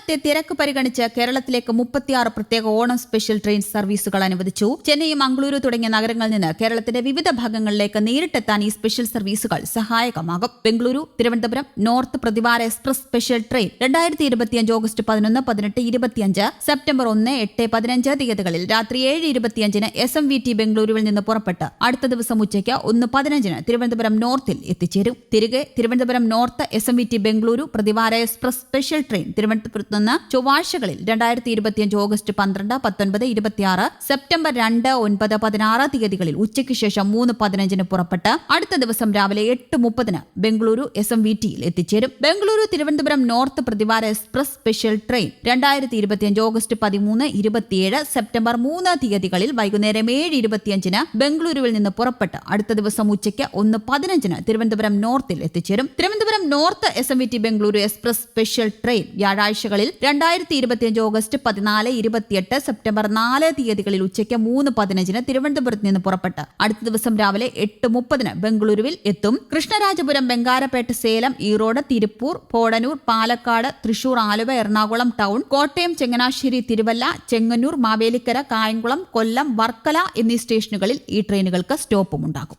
സംസ്ഥാനത്തെ തിരക്ക് പരിഗണിച്ച് കേരളത്തിലേക്ക് 36 പ്രത്യേക ഓണം സ്പെഷ്യൽ ട്രെയിൻ സർവീസുകൾ അനുവദിച്ചു. ചെന്നൈ, മംഗളൂരു തുടങ്ങിയ നഗരങ്ങളിൽ നിന്ന് കേരളത്തിന്റെ വിവിധ ഭാഗങ്ങളിലേക്ക് നേരിട്ടെത്താൻ ഈ സ്പെഷ്യൽ സർവീസുകൾ സഹായകമാകും. ബംഗളൂരു, തിരുവനന്തപുരം നോർത്ത് പ്രതിവാര express special train 2025 August 11, 18, 25, September 1, 8, 15 തീയതികളിൽ രാത്രി 7:25 SMVT ബംഗളൂരുവിൽ നിന്ന് പുറപ്പെട്ട് അടുത്ത ദിവസം ഉച്ചയ്ക്ക് 1:15 തിരുവനന്തപുരം നോർത്തിൽ എത്തിച്ചേരും. തിരികെ തിരുവനന്തപുരം നോർത്ത് SMVT ബംഗളൂരു പ്രതിവാര എക്സ്പ്രസ് സ്പെഷ്യൽ ട്രെയിൻ തിരുവനന്തപുരത്ത് നിന്ന് ചൊവ്വാഴ്ചകളിൽ 2025 ഓഗസ്റ്റ് 12, 19, 26, സെപ്റ്റംബർ 2, 9, 16 തീയതികളിൽ ഉച്ചയ്ക്ക് ശേഷം 3:15 പുറപ്പെട്ട് അടുത്ത ദിവസം രാവിലെ 8:30 ബംഗളൂരു SMVTയിൽ എത്തിച്ചേരും. ബംഗളൂരു തിരുവനന്തപുരം നോർത്ത് പ്രതിവാര express special train 2025 August 13, 27, September 3 തീയതികളിൽ വൈകുന്നേരം 7:25 ബംഗളൂരുവിൽ നിന്ന് പുറപ്പെട്ട് അടുത്ത ദിവസം ഉച്ചയ്ക്ക് 1:15 തിരുവനന്തപുരം നോർത്തിൽ എത്തിച്ചേരും. Thiruvananthapuram north SMVT Bengaluru express special train വ്യാഴാഴ്ചകളിൽ 2025 ഓഗസ്റ്റ് 14, 28, സെപ്റ്റംബർ 4 തീയതികളിൽ ഉച്ചയ്ക്ക് 3:15 തിരുവനന്തപുരത്ത് നിന്ന് പുറപ്പെട്ട് അടുത്ത ദിവസം രാവിലെ 8:30 ബംഗളൂരുവിൽ എത്തും. കൃഷ്ണരാജപുരം, ബംഗാരപേട്ട, സേലം, ഈറോഡ്, തിരുപ്പൂർ, പോടനൂർ, പാലക്കാട്, തൃശൂർ, ആലുവ, എറണാകുളം ടൗൺ, കോട്ടയം, ചങ്ങനാശ്ശേരി, തിരുവല്ല, ചെങ്ങന്നൂർ, മാവേലിക്കര, കായംകുളം, കൊല്ലം, വർക്കല എന്നീ സ്റ്റേഷനുകളിൽ ഈ ട്രെയിനുകൾക്ക് സ്റ്റോപ്പും ഉണ്ടാകും.